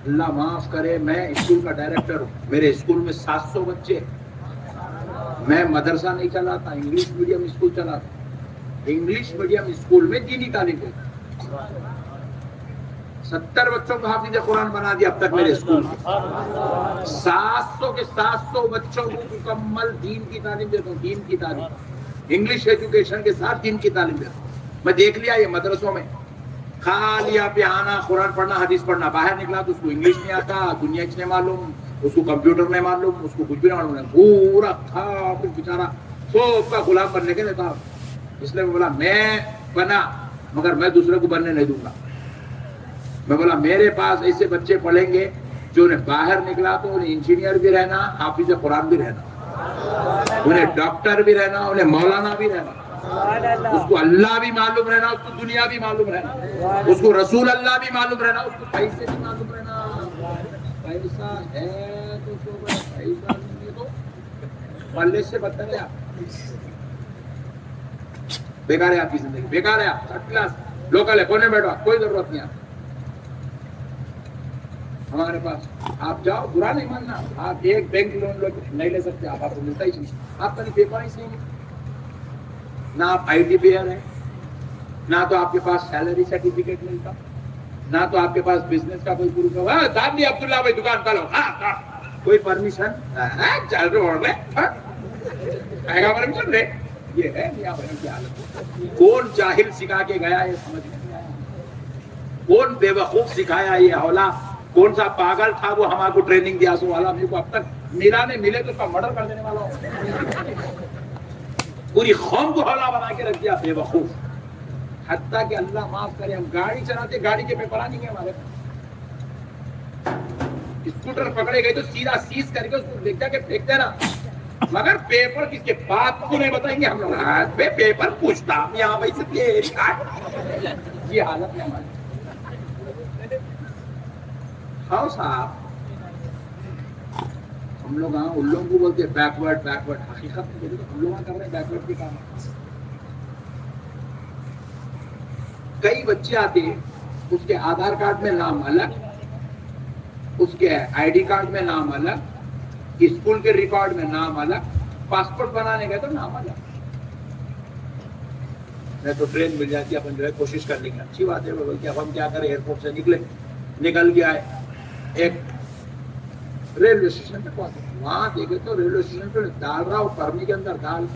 اللہ معاف کرے، میں اسکول کا ڈائریکٹر ہوں، میرے اسکول میں 700 بچے، میں مدرسہ نہیں چلاتا، انگلش میڈیم اسکول چلاتا، انگلش میڈیم اسکول میں دینی تعلیم دیتا، 70 بچوں کو حافظ قرآن بنا دیا اب تک میرے اسکول میں، 700 کے 700 بچوں کو مکمل دین کی تعلیم دیتا ہوں، دین کی تعلیم، انگلش ایجوکیشن کے ساتھ دین کی تعلیم دیتا ہوں۔ میں دیکھ لیا یہ مدرسوں میں خالی پہ آنا، قرآن پڑھنا، حدیث پڑھنا، باہر نکلا تو اس کو انگلش نہیں آتا، دنیا نہیں معلوم، اس کو کمپیوٹر نہیں معلوم، اس کو کچھ بھی نہیں معلوم، پورا تھا کچھ بیچارہ سب کا غلام بننے کے لیے تھا۔ اس لیے میں بولا میں بنا مگر میں دوسرے کو بننے نہیں دوں گا۔ میں بولا میرے پاس ایسے بچے پڑھیں گے جو انہیں باہر نکلا تو انہیں انجینئر بھی رہنا، حافظ قرآن بھی رہنا، انہیں ڈاکٹر بھی رہنا، انہیں مولانا بھی رہنا، اس کو اللہ بھی معلوم رہنا، اس کو دنیا بھی معلوم رہنا، اس کو رسول اللہ بھی معلوم رہنا، اس کو پیسے بھی معلوم رہنا۔ پیسہ ہے تو پیسہ نہیں ہے تو پلے سے بدتر ہے آپ، بیکار ہے آپ کی زندگی، بیکار ہے آپ، 3rd کلاس لوکل ہے، کونے بیٹھو، کوئی ضرورت نہیں آپ ہمارے پاس۔ آپ جاؤ، برا نہیں ماننا، آپ ایک بینک لون نہیں لے سکتے، آپ کو ملتا ہی نہیں، آپ کا نہیں پیپر ہی صحیح نہیں، نہ آپ آئی ٹی پیئر ہیں، نہ تو آپ کے پاس سیلری سرٹیفکیٹ ملتا، نہ تو آپ کے پاس بزنس کا کوئی پروف ہے۔ دام دی عبداللہ بھائی دکان کھولو، کوئی پرمیشن چل رہے اوڑ رہے گا پرمیشن رہے، یہ ہے میاں بہن کی حالت۔ کون جاہل سکھا کے گیا یہ سمجھ نہیں آیا، کون بے وقوف سکھایا یہ حوالہ، کون سا پاگل تھا وہ ہمارے کو ٹریننگ دیا سو والا، میرے کو اب تک ملا نہیں، ملے تو اس کا مرڈر کر دینے والا ہوں، پوری قوم کو حوالہ بنا کے رکھ دیا بے وقوف۔ حتیٰ کہ اللہ معاف کرے ہم گاڑی چلاتے، گاڑی کے پیپر نہیں ہیں ہمارے، اسکوٹر پکڑے گئے تو سیدھا سیز کر کے اس کو دیکھتا کہ پھینکتے نا، مگر پیپر کس کے باپ کو نہیں بتائیں گے ہم لوگ، ہاتھ پہ پیپر پوچھتا یہاں بھائی سے یہ حالت ہے ہماری۔ ہاں صاحب، ہم لوگ ان لوگوں کو بولتے ہیں بیکورڈ، حقیقت میں بولے تو ہم لوگ کر رہے ہیں بیکورڈ کے کام۔ کئی بچے آتے ہیں، اس کے آدھار کارڈ میں نام الگ، اس کے آئی ڈی کارڈ میں نام الگ، اسکول کے ریکارڈ میں نام الگ، پاسپورٹ بنانے گئے تو نام الگ۔ میں تو ٹرین مل جاتی اپن جو ہے کوشش کر لیں گے، اچھی بات ہے، بلکہ اب ہم کیا کریں، ایئرپورٹ سے نکل گیا ہے، ایک ریلوے اسٹیشن پہ پہنچے، وہاں دیکھے تو ریلوے اسٹیشن پہ ڈال رہا ہوں پرنی کے اندر دال،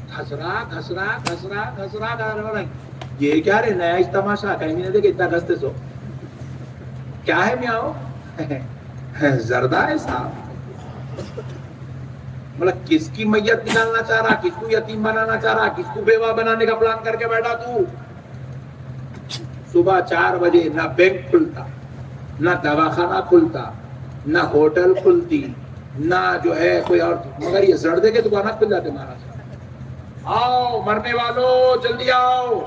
گھس رہا، یہ کیا رے نیا اس تماشا، کہیں بھی نہیں دیکھے اتنا گھستے سو، کیا ہے میاں زردہ ہے صاحب، مطلب کس کی میت نکالنا چاہ رہا، کس کو یتیم بنانا چاہ رہا، کس کو بیوہ بنانے کا پلان کر کے بیٹھا تو۔ صبح 4 بجے نہ بینک کھلتا، نہ دواخانہ کھلتا، نہ ہوٹل کھلتی، نہ جو ہے کوئی اور، مگر یہ زردے کے دکانات کھل جاتے مہاراج۔ آؤ مرنے والوں جلدی آؤ،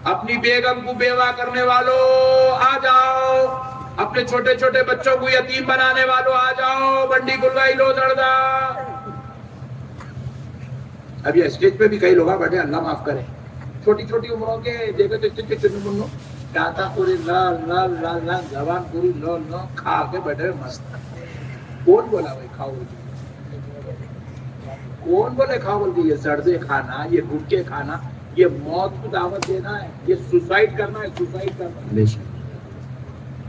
اپنی بیگم کو بیوہ کرنے والوں آ جاؤ، اپنے چھوٹے چھوٹے بچوں کو یتیم بنانے والوں آ جاؤ، بنڈی گلوائی لو زردہ۔ اب یہ اسٹیج پہ بھی کئی لوگ بیٹھے، اللہ معاف کرے، چھوٹی چھوٹی عمروں کے، دیکھے تو اسٹیج کے چنو منو ٹاٹا پوری لال لال لال لال زبان پوری لو لو کھا کے بیٹھے مست۔ کون بولا بھائی کھاؤ، کون بولے کھاؤ، بول کے یہ سردے کھانا، یہ گٹکے کھانا، یہ موت کو دعوت دینا ہے، یہ سوسائڈ کرنا ہے، سوسائڈ کرنا ہے،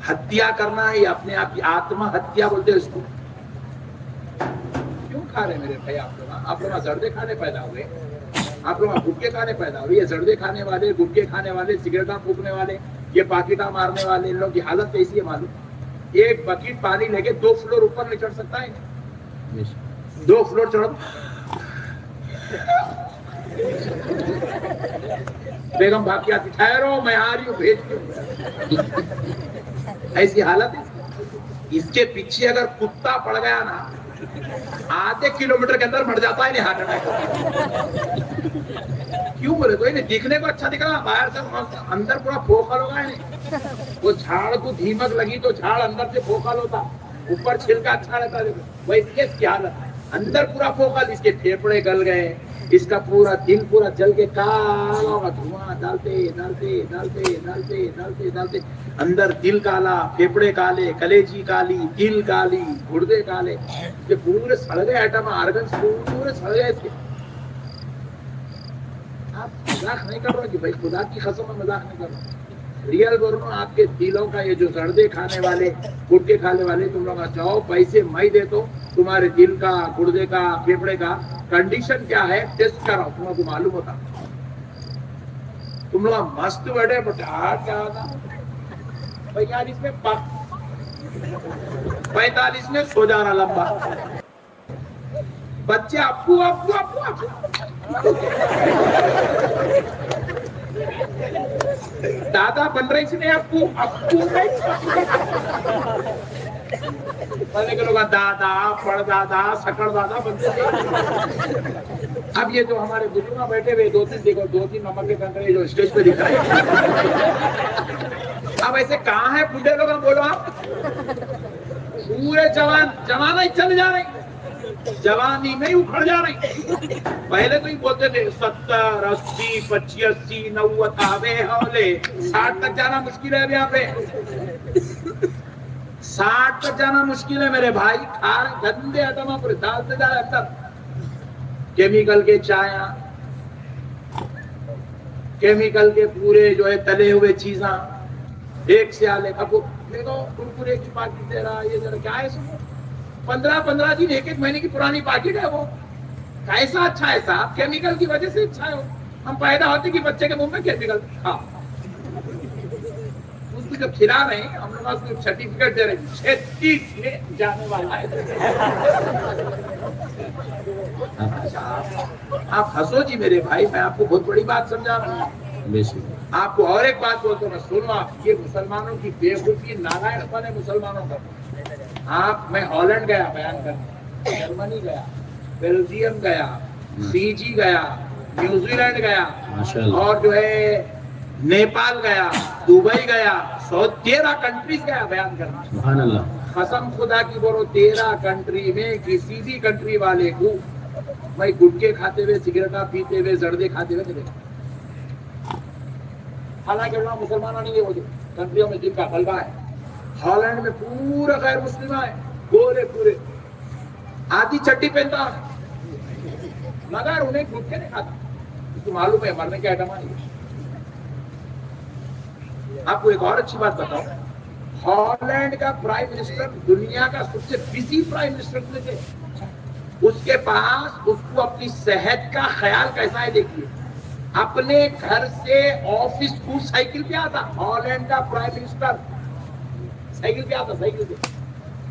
ہتیا کرنا ہے، یہ اپنے آپ کی آتما ہتیا بولتے ہیں اس کو۔ کیوں کھا رہے میرے بھائی آپ لوگ زردے کھانے پیدا ہوئے، آپ لوگ گٹکے کھانے پیدا ہوئے، یہ زردے کھانے والے، گٹکے کھانے والے، سگریٹاں پھونکنے والے، یہ پاکیٹاں مارنے والے، ان لوگ کی حالت کیسی ہے معلوم؟ ایک بکیٹ پانی لے کے 2 فلور اوپر نہیں چڑھ سکتا ہے، 2 فلور چڑھ، بیگم بھاگ کے آتی، ٹھہرو میں آ رہی ہوں، بھیجتی ہوں، ایسی حالت ہے۔ اس کے پیچھے اگر کتا پڑ گیا نا، آدھے کلومیٹر کے اندر مر جاتا ہے، نہیں ہارٹ اٹیک۔ کیوں بولے تو انہیں دیکھنے کو اچھا دکھ رہا، باہر سے اندر پورا پھوکھل ہوگا، وہ جھاڑ کو دھیمک لگی تو جھاڑ اندر سے پھوکھل ہوتا، اوپر چھلکا اچھا رہتا، ویسے اس کی حالت ہے۔ اندر پورا فوکل، اس کے پھیپڑے گل گئے، اس کا پورا دل پورا جل کے کالا ہوگا، دھواں ڈالتے ڈالتے ڈالتے ڈالتے ڈالتے ڈالتے اندر دل کالا، پھیپڑے کالے، کلیجی کالی، دل کالی، گردے کالے، یہ پورے سڑ گئے ایٹم آرگنس پورے سڑ گئے تھے. آپ مذاق نہیں کر رہے کہ بھائی خدا کی قسم میں مذاق نہیں کر رہا، ریئل بول رہا ہوں. آپ کے دلوں کا یہ جو زردے کھانے والے، گٹکے کھانے والے، تم لوگ جاؤ پیسے میں دے تو تمہارے دل کا، گردے کا، پھیپڑے کا کنڈیشن کیا ہے ٹیسٹ کراؤ، تم لوگ کو معلوم ہوتا. تم لوگ مست بیٹھے بٹ آٹھ کیا ہوتا 45 میں پک، 45 میں سو جا رہا لمبا. بچے ابو ابو ابو ابو دادا بن رہی اس نے ابو ابو پہلے کے لوگ دادا پڑ دادا سکڑ دادا بنتے تھے. اب یہ جو ہمارے بزرگ بیٹھے ہوئے 2-3 دیکھو، 2-3 نمبر کے کنکرے جو اسٹیج پہ دکھائے، اب ایسے کہاں ہے بڈھے لوگ؟ بولو آپ پورے جوان ہی چل جا رہے، جوانی میں ہی اکھڑ جا رہی. پہلے تو ہی بولتے تھے 70 80 85 90 آوے ہولے، 60 تک جانا مشکل ہے. اب یہاں پہ 60 تک جانا مشکل ہے میرے بھائی. گندے ایٹم پر ڈالتے جا رہے اندر، کیمیکل کے چایا، کیمیکل کے پورے جو ہے تلے ہوئے چیزاں، ایک سے آلے ابو دیکھو کرکرے کی پاکٹ دے رہا، یہ دے رہا، کیا ہے سو 15 دن 1 مہینے کی پرانی پاکٹ ہے. وہ کیسا اچھا ہے صاحب؟ کیمیکل کی وجہ سے اچھا ہے. وہ ہم پیدا ہوتے کہ بچے کے منہ میں کیمیکل کھا، اس کو جب کھلا رہے ہیں ہم لوگ اس کو سرٹیفکیٹ دے رہے ہیں 36 میں جانے والا ہے. آپ ہنسو جی میرے بھائی، میں آپ کو بہت بڑی بات سمجھا رہا ہوں. آپ کو اور ایک بات بولتا ہوں، میں سنو آپ، یہ مسلمانوں کی بے وقوفی نالائق پن ہے مسلمانوں کا. آپ میں ہالینڈ گیا بیان کرنے، جرمنی گیا، بیلجیم گیا، فیجی گیا، نیوزی لینڈ گیا، اور جو ہے نیپال گیا، دبئی گیا، 13 کنٹریز گیا بیان کرنا. سبحان اللہ. قسم خدا کی بولو 13 کنٹری میں کسی بھی کنٹری والے کو میں گٹکے کھاتے ہوئے، سگریٹا پیتے ہوئے، زردے کھاتے ہوئے نہیں دیکھا. حالانکہ وہاں مسلمانوں نہیں ہے، وہ جو کنٹریوں میں جن کا غلبہ ہے. ہالینڈ میں پورا غیر مسلم ہے، گورے پورے، آدھی چٹی پہنتا مگر انہیں گٹکے نہیں کھاتا. اس کو معلوم ہے مرنے کے آئٹم نہیں. آپ کو ایک اور اچھی بات بتاؤں، ہالینڈ کا پرائم منسٹر دنیا کا سب سے بزی پرائم منسٹر میں تھے. اس کے پاس اس کو اپنی صحت کا خیال کیسا ہے دیکھیے. اپنے گھر سے آفس کو سائیکل پہ آتا. ہالینڈ کا پرائم منسٹر سائیکل پہ آتا، سائیکل پہ،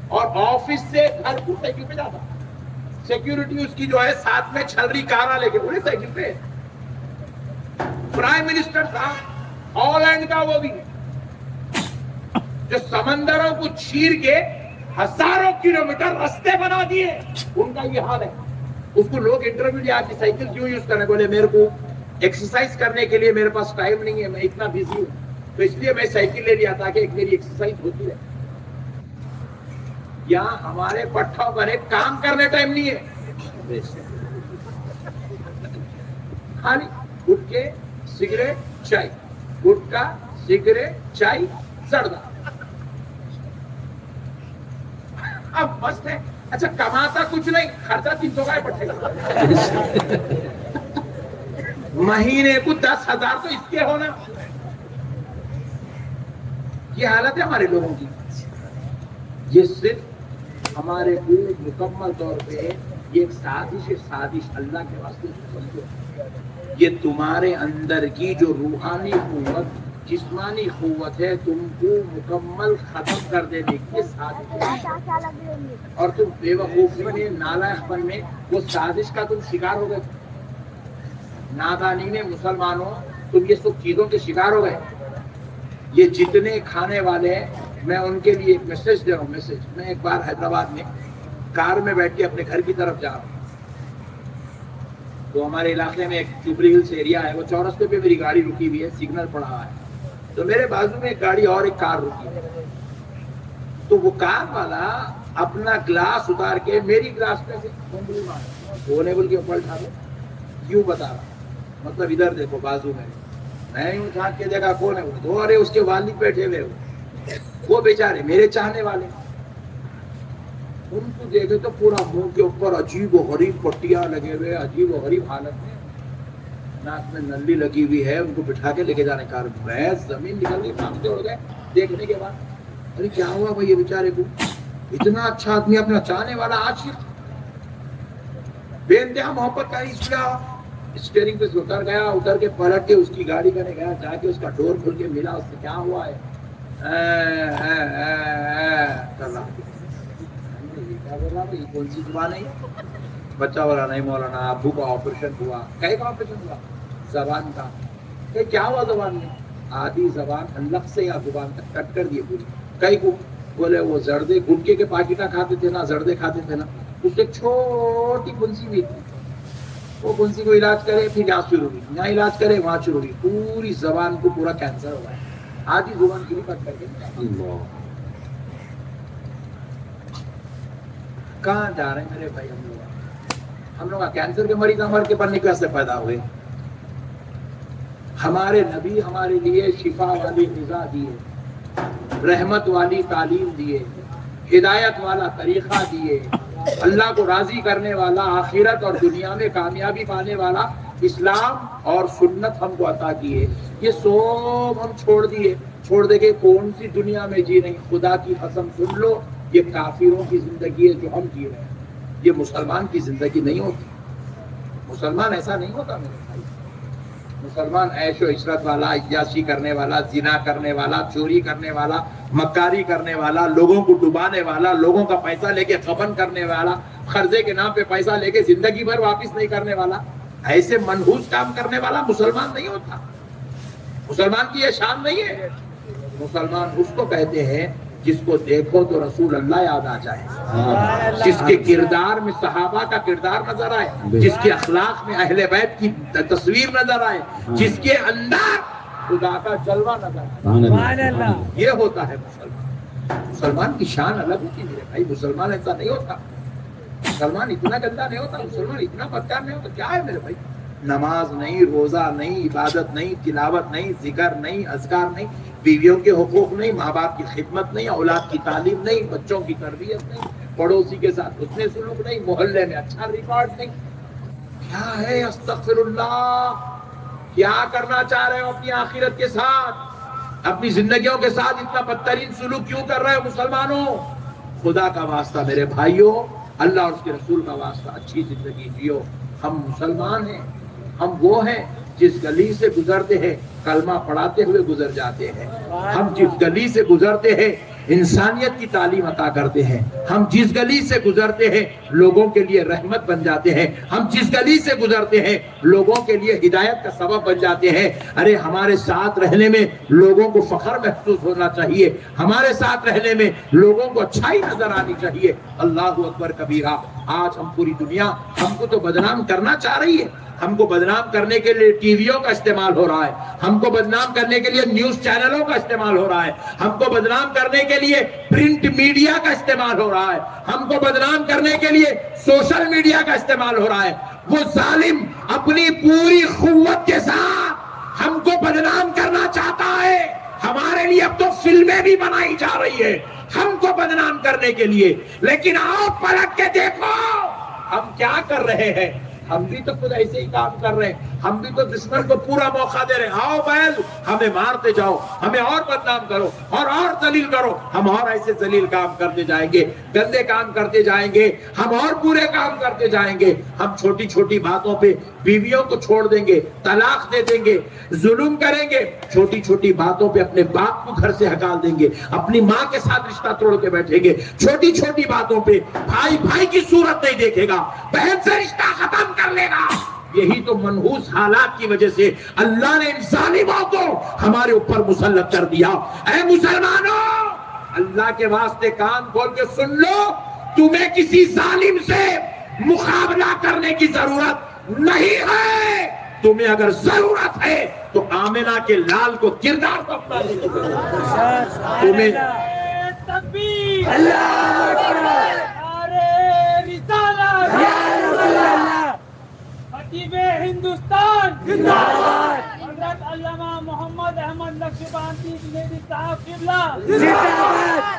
اور آفس سے گھر کو سائیکل پہ جاتا. سیکیورٹی اس کی جو ہے ساتھ میں چھلری کارا لے کے پورے سائیکل پہ. پرائم منسٹر تھا ہالینڈ کا، وہ بھی جو سمندروں کو چیر کے ہزاروں کلومیٹر راستے بنا دیے، ان کا یہ حال ہے. اس کو لوگ انٹرویو لیا کہ سائیکل کیوں یوز کرنے، بولے میرے کو ایکسرسائز کرنے کے لیے میرے پاس ٹائم نہیں ہے، میں اتنا بزی ہوں، تو اس لیے میں سائیکل لے لیا تاکہ ایک میری ایکسرسائز ہوتی ہے. یہاں ہمارے پٹھوں پر ایک کام کرنے ٹائم نہیں ہے، خالی گٹکے سگریٹ چائے، گٹکا سگریٹ چائے زردہ. اب مست ہے. اچھا کماتا کچھ نہیں، خرچہ 300 کا پٹھے گا. مہینے کو 10,000 تو اس کے ہونا. یہ حالت ہے ہمارے لوگوں کی. یہ صرف ہمارے اوپر مکمل طور پہ یہ ایک سازش ہے، سازش اللہ کے واسطے سمجھو. یہ تمہارے اندر کی جو روحانی قوت، جسمانی قوت ہے، تم کو مکمل ختم کر دینے کی سازش ہے. اور تم بے وقوفی میں، نالائق پن میں وہ سازش کا تم شکار ہو گئے. نادانی میں مسلمانوں تم یہ سب چیزوں کے شکار ہو گئے. یہ جتنے کھانے والے ہیں، میں ان کے لیے ایک میسج دے رہا ہوں. میسج، میں ایک بار حیدرآباد میں کار میں بیٹھ کے اپنے گھر کی طرف جا رہا ہوں، تو ہمارے علاقے میں ایک جوبلی ہلز ایریا ہے، وہ چورستے پہ میری گاڑی رکی ہوئی ہے، سگنل پڑا ہوا ہے، تو میرے بازو میں ایک گاڑی اور ایک کار رکی ہے. تو وہ کار والا اپنا گلاس اتار کے میری گلاس میں سے دھونے بول کے اوپر اٹھا دو. کیوں بتا رہا, مطلب ادھر دیکھو بازو میں یوں جھانک کے دیکھا کون ہے وہ, دو ارے اس کے والد بیٹھے ہوئے وہ بیچارے میرے چاہنے والے, ان کو دیکھے تو پورا منہ کے اوپر عجیب و غریب پٹیاں لگے ہوئے, عجیب و غریب حالت میں, ناک میں نلی لگی ہوئی ہے, ان کو بٹھا کے لے کے جانے کا میں زمین نکل گئی, کھانتے اڑ گئے. دیکھنے کے بعد ارے کیا ہوا بھائی یہ بیچارے کو, اتنا اچھا آدمی اپنا چاہنے والا عاشق بے انتہا محبت کا اس لیا اسٹیئرنگ پہ سے اتر گیا, اتر کے پلٹ کے اس کی گاڑی کرنے گیا, جا کے اس کا ڈور کھول کے ملا, اس سے کیا ہوا ہے کر رہا, کیا بول رہا بھائی کون سی زبان ہے, بچہ بولا نہیں مولانا ابو کا آپریشن ہوا. کہیں کا آپریشن ہوا؟ زبان کا. کہ کیا ہوا زبان میں؟ آدھی زبان حلق سے یا زبان تک کٹ کر دیے پوری. کئی کو بولے وہ زردے گٹکے کے پاکیٹا کھاتے تھے نا, زردے کھاتے تھے نا, اس سے چھوٹی کنسی بھی تھی, وہ کنسی کو علاج کرے پھر یہاں شروع ہوئی, یہاں علاج کرے وہاں شروع ہوئی, پوری زبان کو پورا کینسر ہوا ہے. آدھی زبان کی بھی کٹ کر کے کہاں جا رہے ہیں میرے بھائی؟ ہم لوگ کینسر کے مریض ہمارے کے پڑھنے کیسے پیدا ہوئے؟ ہمارے نبی ہمارے لیے شفا والی غذا دیے, رحمت والی تعلیم دیے, ہدایت والا طریقہ دیے, اللہ کو راضی کرنے والا, آخرت اور دنیا میں کامیابی پانے والا اسلام اور سنت ہم کو عطا کیے. یہ سب ہم چھوڑ دے کے کون سی دنیا میں جی رہے ہیں؟ خدا کی قسم سن لو, یہ کافروں کی زندگی ہے جو ہم جی رہے ہیں, یہ مسلمان کی زندگی نہیں ہوتی. مسلمان ایسا نہیں ہوتا میرے بھائی. مسلمان عیش و عشرت والا, عیاشی کرنے والا, زنا کرنے والا, چوری کرنے والا, مکاری کرنے والا, لوگوں کو ڈبانے والا, لوگوں کا پیسہ لے کے خفن کرنے والا, قرضے کے نام پہ پیسہ لے کے زندگی بھر واپس نہیں کرنے والا, ایسے منحوس کام کرنے والا مسلمان نہیں ہوتا. مسلمان کی یہ شان نہیں ہے. مسلمان اس کو کہتے ہیں جس کو دیکھو تو رسول اللہ یاد آ جائے, جس کے کردار میں صحابہ کا کردار نظر آئے, جس کے اخلاق میں اہل بیت کی تصویر نظر آئے, جس کے اندر خدا کا جلوہ نظر آئے. یہ ہوتا ہے مسلمان. مسلمان کی شان الگ ہوتی ہے میرے بھائی. مسلمان ایسا نہیں ہوتا, مسلمان اتنا گندا نہیں ہوتا, مسلمان اتنا بدکار نہیں ہوتا. کیا ہے میرے بھائی؟ نماز نہیں, روزہ نہیں, عبادت نہیں, تلاوت نہیں, ذکر نہیں, اذکار نہیں, بیویوں کے حقوق نہیں, ماں باپ کی خدمت نہیں, اولاد کی تعلیم نہیں, بچوں کی تربیت نہیں, پڑوسی کے ساتھ حسن سلوک نہیں, محلے میں اچھا ریکارڈ نہیں. کیا ہے؟ استغفر اللہ. کیا کرنا چاہ رہے ہو اپنی آخرت کے ساتھ؟ اپنی زندگیوں کے ساتھ اتنا بدترین سلوک کیوں کر رہے ہو مسلمانوں؟ خدا کا واسطہ میرے بھائیوں, اللہ اور اس کے رسول کا واسطہ اچھی زندگی جیو. ہم مسلمان ہیں, ہم وہ ہیں جس گلی سے گزرتے ہیں کلمہ پڑھاتے ہوئے گزر جاتے ہیں. ہم جس گلی سے گزرتے ہیں انسانیت کی تعلیم عطا کرتے ہیں. ہم جس گلی سے گزرتے ہیں لوگوں کے لیے رحمت بن جاتے ہیں. ہم جس گلی سے گزرتے ہیں لوگوں کے لیے ہدایت کا سبب بن جاتے ہیں. ارے ہمارے ساتھ رہنے میں لوگوں کو فخر محسوس ہونا چاہیے, ہمارے ساتھ رہنے میں لوگوں کو اچھائی نظر آنی چاہیے. اللہ اکبر کبیرہ. آج ہم پوری دنیا ہم کو تو بدنام کرنا چاہ رہی ہے. ہم کو بدنام کرنے کے لیے ٹی ویوں کا استعمال ہو رہا ہے, ہم کو بدنام کرنے کے لیے نیوز چینلوں کا استعمال ہو رہا ہے, ہم کو بدنام کرنے کے لیے پرنٹ میڈیا کا استعمال ہو رہا ہے, ہم کو بدنام کرنے کے لیے سوشل میڈیا کا استعمال ہو رہا ہے. وہ ظالم اپنی پوری قوت کے ساتھ ہم کو بدنام کرنا چاہتا ہے. ہمارے لیے اب تو فلمیں بھی بنائی جا رہی ہے ہم کو بدنام کرنے کے لیے. لیکن آؤ پلٹ کے دیکھو ہم کیا کر رہے ہیں. ہم بھی تو خود ایسے ہی کام کر رہے ہیں, ہم بھی تو دشمن کو پورا موقع دے رہے ہیں. آؤ بیل ہمیں مارتے جاؤ, ہمیں اور بدنام کرو اور ذلیل کرو. ہم اور ایسے ذلیل کام کرتے جائیں گے, گندے کام کرتے جائیں گے, ہم اور برے کام کرتے جائیں گے. ہم چھوٹی چھوٹی باتوں پہ بیویوں کو چھوڑ دیں گے, طلاق دے دیں گے, ظلم کریں گے. چھوٹی چھوٹی باتوں پہ اپنے باپ کو گھر سے ہکال دیں گے, اپنی ماں کے ساتھ رشتہ توڑ کے بیٹھیں گے. چھوٹی چھوٹی باتوں پہ بھائی بھائی کی صورت نہیں دیکھے گا, بہن سے رشتہ ختم کر لے گا. یہی تو منحوس حالات کی وجہ سے اللہ نے ان ظالموں کو ہمارے اوپر مسلط کر دیا. اے مسلمانوں, اللہ کے واسطے کان کھول کے سن لو, تمہیں کسی ظالم سے مقابلہ کرنے کی ضرورت نہیں ہے. تمہیں اگر ضرورت ہے تو آمنہ کے لال کو کردار کو اپنا تمہیں خطیب ہندوستان حضرت علامہ محمد احمد نقشبندی جنیدی صاحب قبلہ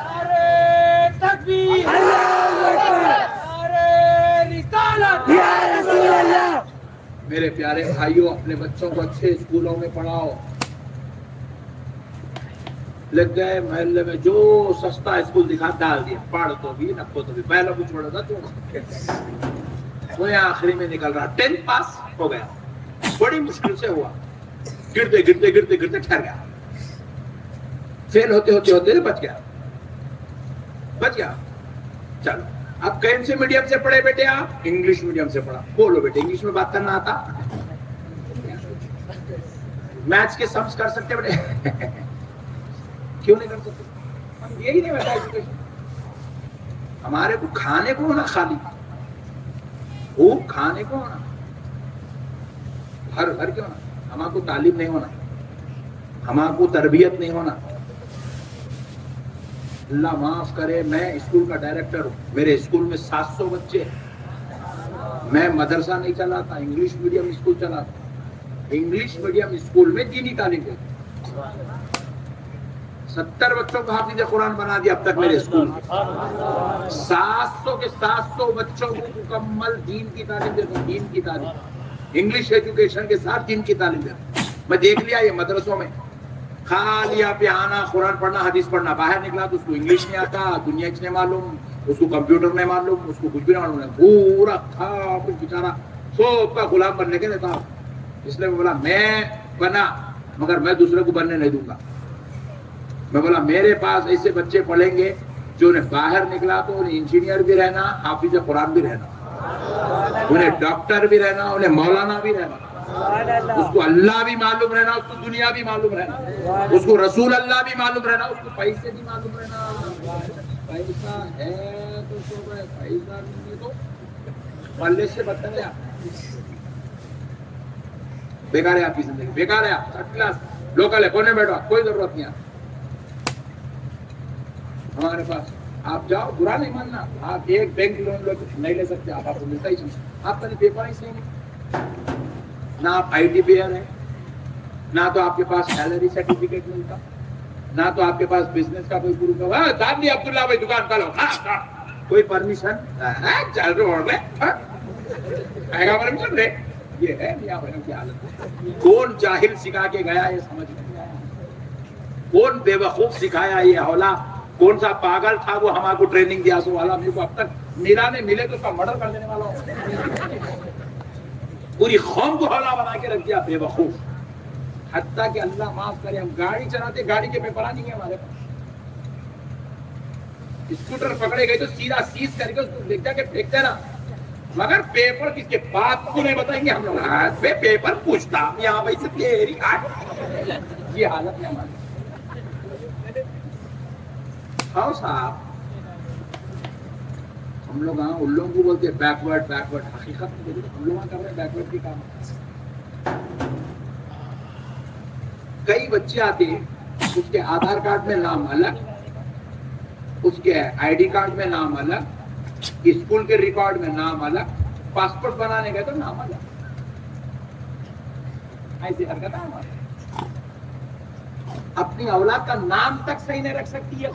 نعرہ تکبیر، نعرہ رسالت۔ میرے پیارے بھائیوں، اپنے بچوں کو اچھے اسکولوں میں پڑھاؤ۔ لگ گئے محلے میں جو سستا اسکول دکھا ڈال دیا، پڑھ تو بھی نکو تو بھی، پہلا کچھ چھوڑا تھا تو آخری میں نکل رہا 10th پاس ہو گیا، بڑی مشکل سے ہوا، گرتے گرتے گرتے گرتے ٹھہر گیا، فیل ہوتے ہوتے ہوتے بچ گیا۔ چلو اب کون سے میڈیم سے پڑھے بیٹے؟ آپ انگلش میڈیم سے پڑھا۔ بولو بیٹے، انگلش میں بات کرنا آتا؟ میتھس کے سمس کر سکتے بیٹے؟ کیوں نہیں کر سکتے؟ ہم یہی نہیں بتا ایجوکیشن، ہمارے کو کھانے کو ہونا، خالی خوب کھانے کو ہونا، ہر کیوں ہونا، ہمارے کو تعلیم نہیں ہونا، ہمارے کو تربیت نہیں ہونا۔ اللہ معاف کرے، میں اسکول کا ڈائریکٹر ہوں، میرے اسکول میں 700 بچے، میں مدرسہ نہیں چلاتا، انگلش میڈیم اسکول چلاتا۔ انگلش میڈیم اسکول میں دینی تعلیم دیتا، 70 بچوں کو حافظ قرآن بنا دیا اب تک میرے اسکول میں۔ 700 کے 700 بچوں کو مکمل دین کی تعلیم دیتا ہوں، دین کی تعلیم، انگلش ایجوکیشن کے ساتھ دین کی تعلیم دیتا ہوں۔ میں دیکھ لیا یہ مدرسوں میں خالی آپ آنا، قرآن پڑھنا، حدیث پڑھنا، باہر نکلا تو اس کو انگلش نہیں آتا، دنیا نہیں معلوم، اس کو کمپیوٹر نہیں معلوم، اس کو کچھ بھی نہیں معلوم، پورا تھا کچھ بیچارہ سب کا غلام بننے کے لیے تھا۔ اس لیے میں بولا میں بنا، مگر میں دوسرے کو بننے نہیں دوں گا۔ میں بولا میرے پاس ایسے بچے پڑھیں گے جو انہیں باہر نکلا تو انہیں انجینئر بھی رہنا، حافظ قرآن بھی رہنا، انہیں ڈاکٹر بھی رہنا، انہیں مولانا بھی رہنا، اس کو اللہ بھی معلوم رہنا، اس کو دنیا بھی معلوم رہنا، اس کو رسول اللہ بھی معلوم رہنا، اس کو پیسے بھی معلوم رہنا۔ پیسہ ہے تو سو ہے، پیسہ نہیں تو پلے سے بدتر ہے، بیکار ہے آپ کی زندگی، بیکار ہے۔ آپ 3rd کلاس لوکل ہے، کونے بیٹھو، کوئی ضرورت نہیں ہے ہمارے پاس۔ آپ جاؤ، برا نہیں ماننا، آپ ایک بینک لون نہیں لے سکتے، آپ کو ملتا ہی نہیں، آپ کا پیپر ہی صحیح نہیں، نہ آپ آئی پی آر ہیں، نہ تو آپ کے پاس سیلری سرٹیفکیٹ ملتا، نہ تو آپ کے پاس بزنس کا کوئی پروف ہے۔ دادی عبداللہ بھائی دکان کا لو، کوئی پرمیشن چل رہے ہو گا پرمیشن رہے، یہ ہے میاں بہنوں کی حالت۔ کون جاہل سکھا کے گیا یہ سمجھ نہیں آیا، کون بے وقوف سکھایا یہ حوالہ، کون سا پاگل تھا وہ ہمارے کو ٹریننگ دیا سو والا، میرے کو اب تک میرا نہیں ملے تو اس کا مرڈر کر دینے والا ہوں۔ پوری قوم کو حوالہ بنا کے رکھ دیا بے وقوف، حتیٰ کہ اللہ معاف کرے ہم گاڑی چلاتے، گاڑی کے پیپر نہیں ہے ہمارے پاس، اسکوٹر پکڑے گئے تو سیدھا سیز کر کے اس کو لے جا کے پھینکتے نا، مگر پیپر کس کے باپ کو نہیں بتائیں گے ہم لوگ، ہاتھ پہ پیپر پوچھتا یہاں بھائی سے تیری یہ حالت ہے ہماری۔ ہاں صاحب، ہم لوگ ہاں ان لوگوں کو بولتے ہیں بیکورڈ، حقیقت میں ہم لوگ کر رہے ہیں بیکورڈ کی کام۔ کئی بچے آتے ہیں، اس کے آدھار کارڈ میں نام الگ، اس کے آئی ڈی کارڈ میں نام الگ، اسکول کے ریکارڈ میں نام الگ، پاسپورٹ بنانے گئے تو نام الگ، ایسی حرکت ہے ہماری۔ اپنی اولاد کا نام تک صحیح نہیں رکھ سکتی ہے۔